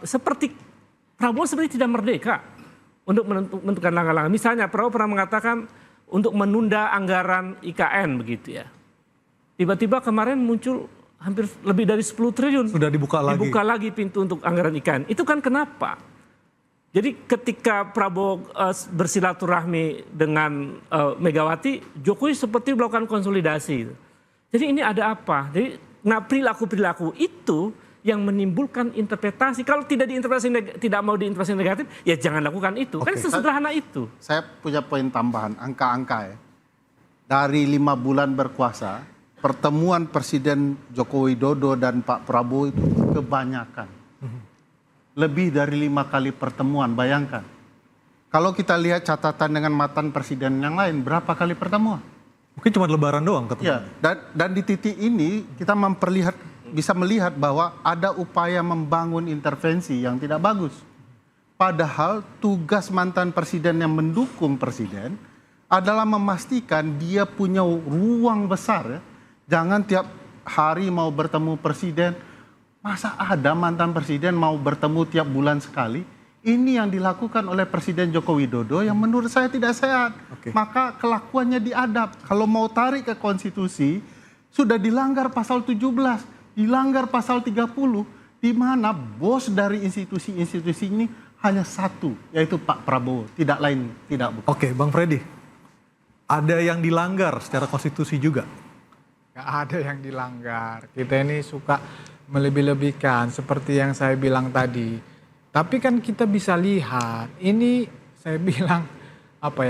seperti Prabowo sebenarnya tidak merdeka untuk menentukan langkah-langkah. Misalnya Prabowo pernah mengatakan untuk menunda anggaran IKN begitu ya. Tiba-tiba kemarin muncul hampir lebih dari 10 triliun. Sudah dibuka lagi. Dibuka lagi pintu untuk anggaran IKN. Itu kan kenapa? Jadi ketika Prabowo bersilaturahmi dengan Megawati, Jokowi seperti melakukan konsolidasi. Jadi ini ada apa? Jadi perilaku-perilaku itu yang menimbulkan interpretasi. Kalau tidak mau diinterpretasi negatif, ya jangan lakukan itu. Kan sesederhana itu. Saya punya poin tambahan, angka-angka ya. Dari 5 bulan berkuasa, pertemuan Presiden Joko Widodo dan Pak Prabowo itu kebanyakan. Lebih dari 5 kali pertemuan, bayangkan. Kalau kita lihat catatan dengan mantan presiden yang lain, berapa kali pertemuan? Mungkin cuma lebaran doang ketemu. Ya, dan di titik ini kita bisa melihat bahwa ada upaya membangun intervensi yang tidak bagus. Padahal tugas mantan presiden yang mendukung presiden adalah memastikan dia punya ruang besar ya. Jangan tiap hari mau bertemu presiden. Masa ada mantan presiden mau bertemu tiap bulan sekali? ini yang dilakukan oleh Presiden Joko Widodo yang menurut saya tidak sehat. Maka kelakuannya diadab. Kalau mau tarik ke konstitusi, sudah dilanggar pasal 17, dilanggar pasal 30, di mana bos dari institusi-institusi ini hanya satu, yaitu Pak Prabowo, tidak lain, tidak bukan. Oke, Bang Freddy. Ada yang dilanggar secara konstitusi juga? Nggak ada yang dilanggar. Kita ini suka melebih-lebihkan seperti yang saya bilang tadi. Tapi kan kita bisa lihat, ini saya bilang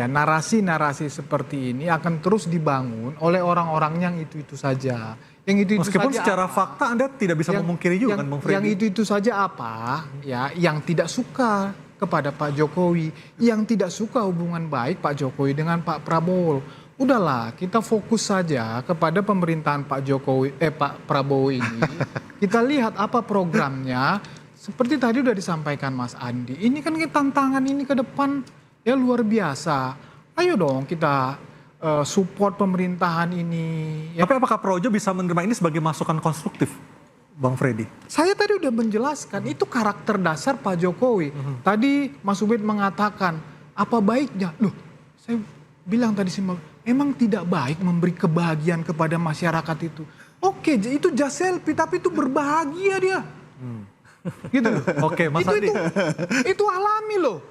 narasi-narasi seperti ini akan terus dibangun oleh orang-orang yang itu-itu saja. Yang itu-itu Meskipun saja secara apa? fakta Anda tidak bisa memungkiri juga kan Bang Freddy? Yang itu-itu saja apa? Ya, yang tidak suka kepada Pak Jokowi, yang tidak suka hubungan baik Pak Jokowi dengan Pak Prabowo. Udahlah, kita fokus saja kepada pemerintahan Pak Prabowo ini. Kita lihat apa programnya. Seperti tadi udah disampaikan Mas Andi. Ini kan tantangan ini ke depan ya luar biasa. Ayo dong kita support pemerintahan ini. Ya. Tapi apakah Projo bisa menerima ini sebagai masukan konstruktif, Bang Freddy? Saya tadi udah menjelaskan, itu karakter dasar Pak Jokowi. Tadi Mas Ubed mengatakan, apa baiknya? Loh, saya bilang tadi sih, emang tidak baik memberi kebahagiaan kepada masyarakat itu. Oke, itu just selfie, tapi itu berbahagia dia. Gitu loh. Oke, Mas Andi. Itu alami loh.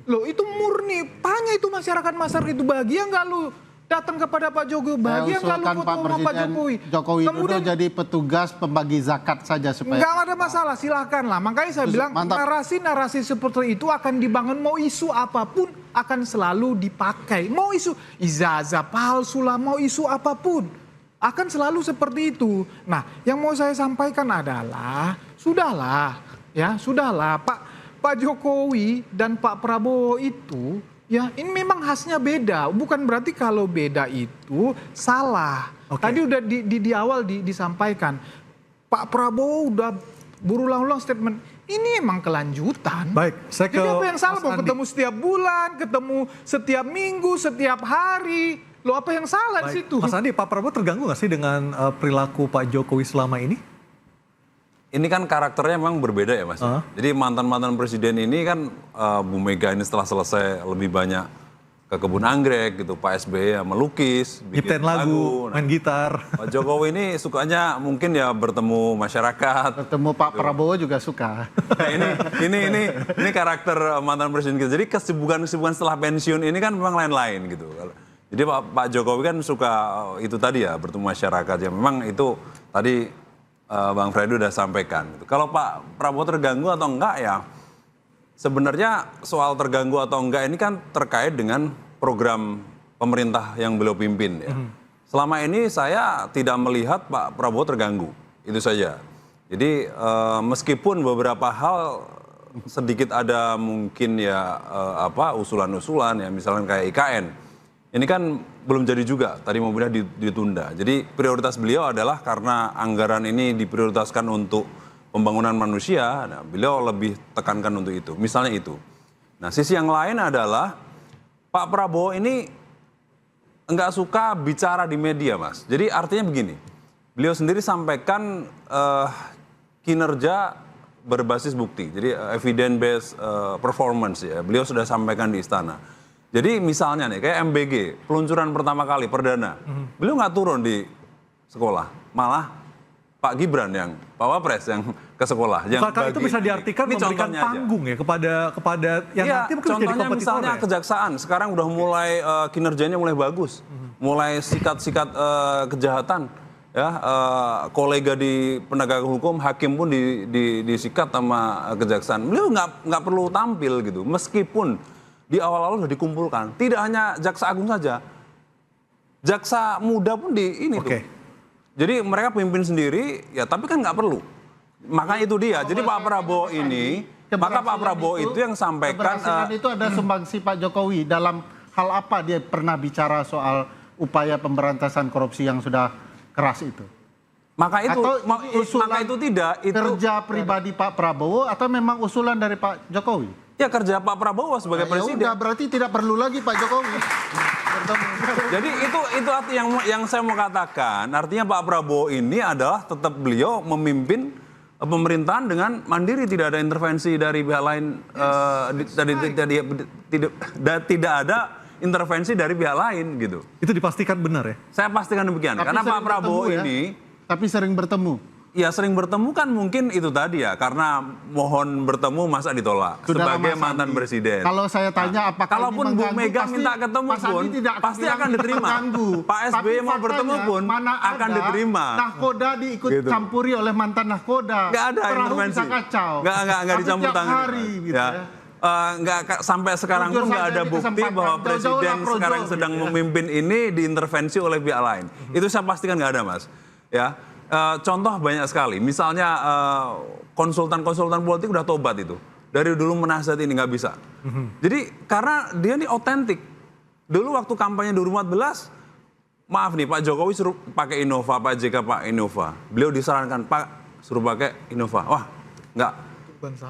Loh, itu murni. Tanya itu masyarakat itu bahagia nggak lu datang kepada Pak Jokowi? Bahagia nggak lu foto sama Pak Jokowi? Jokowi Widodo jadi petugas pembagi zakat saja supaya nggak ada masalah, silakan lah. Makanya saya bilang narasi-narasi seperti itu akan dibangun, mau isu apapun akan selalu dipakai. Mau isu ijazah palsu lah, mau isu apapun akan selalu seperti itu. Nah, yang mau saya sampaikan adalah sudahlah Pak Jokowi dan Pak Prabowo itu ya ini memang khasnya beda. Bukan berarti kalau beda itu salah. Tadi udah di awal disampaikan. Pak Prabowo udah berulang-ulang statement. Ini emang kelanjutan. Baik, saya ke Jadi apa yang salah? Mas Mau Andi. ketemu setiap bulan, ketemu setiap minggu, setiap hari. Loh, apa yang salah di situ? Mas Andi, Pak Prabowo terganggu nggak sih dengan perilaku Pak Jokowi selama ini? Ini kan karakternya memang berbeda ya Mas. Jadi mantan-mantan presiden ini kan Bu Mega ini setelah selesai lebih banyak ke kebun anggrek gitu. Pak SBY ya melukis, bikin Nyiptain lagu, main gitar. Pak Jokowi ini sukanya mungkin ya bertemu masyarakat. bertemu Pak Prabowo juga suka. ini karakter mantan presiden kita. Jadi kesibukan setelah pensiun ini kan memang lain-lain gitu. Jadi Pak Jokowi kan suka itu tadi ya bertemu masyarakat ya. Memang itu tadi Bang Freddy udah sampaikan. Kalau Pak Prabowo terganggu atau enggak ya, sebenarnya soal terganggu atau enggak ini kan terkait dengan program pemerintah yang beliau pimpin ya. Selama ini saya tidak melihat Pak Prabowo terganggu, itu saja. Jadi meskipun beberapa hal sedikit ada mungkin ya usulan-usulan ya, misalnya kayak IKN. Ini kan belum jadi juga, tadi mobilnya ditunda. Jadi prioritas beliau adalah karena anggaran ini diprioritaskan untuk pembangunan manusia, nah, beliau lebih tekankan untuk itu, misalnya itu. Nah sisi yang lain adalah Pak Prabowo ini enggak suka bicara di media Mas. Jadi artinya begini, beliau sendiri sampaikan kinerja berbasis bukti, jadi evidence based performance ya, beliau sudah sampaikan di istana. Jadi misalnya nih kayak MBG, peluncuran pertama kali perdana, beliau nggak turun di sekolah, malah Pak Gibran yang Pak Wapres yang ke sekolah. Bukankah itu bisa diartikan memberikan panggung ya kepada yang nanti mungkin menjadi kompetitor misalnya ya? kejaksaan, sekarang udah mulai kinerjanya mulai bagus, mulai sikat-sikat kejahatan, ya kolega di penegak hukum, hakim pun disikat sama kejaksaan. Beliau nggak perlu tampil gitu, meskipun di awal-awal sudah dikumpulkan. Tidak hanya jaksa agung saja, jaksa muda pun di ini tuh. Jadi mereka pimpin sendiri, ya tapi kan nggak perlu. Makanya itu dia. Jadi Pak Prabowo ini, maka Pak Prabowo itu yang sampaikan. Keberhasilan itu ada sumbangsi Pak Jokowi dalam hal apa dia pernah bicara soal upaya pemberantasan korupsi yang sudah keras itu. Maka itu, maka itu tidak. Itu kerja pribadi Pak Prabowo atau memang usulan dari Pak Jokowi? Ya kerja Pak Prabowo sebagai presiden. Udah berarti tidak perlu lagi Pak Jokowi. Jadi itu yang saya mau katakan. Artinya Pak Prabowo ini adalah tetap beliau memimpin pemerintahan dengan mandiri, tidak ada intervensi dari pihak lain, tidak ada intervensi dari pihak lain gitu. Itu dipastikan benar ya? Saya pastikan demikian. Tapi Karena Pak sering Prabowo bertemu ya. ini, Tapi sering bertemu. ya sering bertemu kan mungkin itu tadi ya, karena mohon bertemu masa ditolak Saudara sebagai Mas mantan Andi, presiden. Kalau saya tanya apakah Kalaupun ini Bu mengganggu, Mega pasti minta ketemu Mas Andi pun tidak pasti bilang akan diterima. terganggu. Pak SBY Tapi mau bertemu faktanya, pun mana akan ada diterima. Nahkoda diikut Gitu. campuri oleh mantan nahkoda. Nggak ada Perahu intervensi. bisa kacau. Nggak Tapi dicampur tiap tangan. hari gitu ya. Sampai sekarang Jujur pun nggak saja ada ini bukti kesempatan. bahwa Jauh-jauh presiden lah projo, sekarang sedang gitu ya. memimpin ini diintervensi oleh pihak lain. Itu saya pastikan nggak ada, Mas. Ya, contoh banyak sekali. Misalnya konsultan-konsultan politik udah tobat itu. Dari dulu menasihat ini nggak bisa. Jadi karena dia ini otentik. Dulu waktu kampanye 2014, maaf nih Pak Jokowi suruh pakai Innova, Pak JK Pak Innova. Beliau disarankan Pak suruh pakai Innova. Wah, nggak.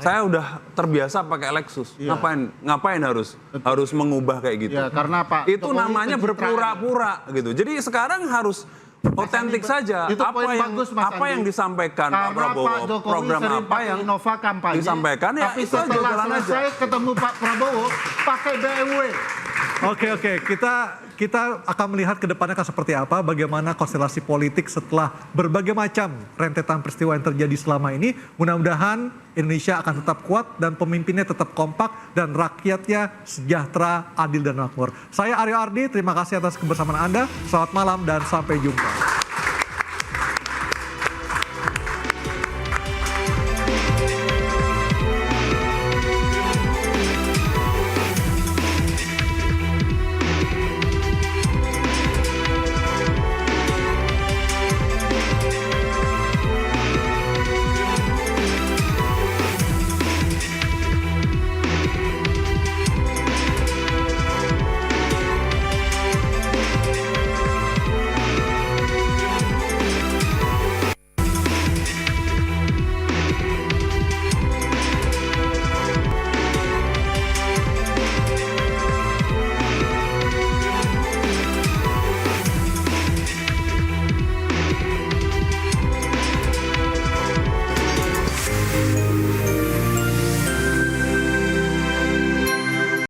Saya udah terbiasa pakai Lexus. Iya. Ngapain harus mengubah kayak gitu? Ya, karena Pak Itu Jokowi namanya pencitraan. berpura-pura gitu. Jadi sekarang harus otentik saja. Itu poin bagus, Mas Apa Andi. yang disampaikan Pak Karena Prabowo, Pak Jokowi program sering apa pakai yang Innova kampanye, disampaikan ya tapi itu aja, setelah jalan aja. selesai ketemu Pak Prabowo pakai BMW. Oke, kita akan melihat ke depannya akan seperti apa, bagaimana konstelasi politik setelah berbagai macam rentetan peristiwa yang terjadi selama ini. Mudah-mudahan Indonesia akan tetap kuat dan pemimpinnya tetap kompak dan rakyatnya sejahtera, adil dan makmur. Saya Aryo Ardi, terima kasih atas kebersamaan Anda. Selamat malam dan sampai jumpa.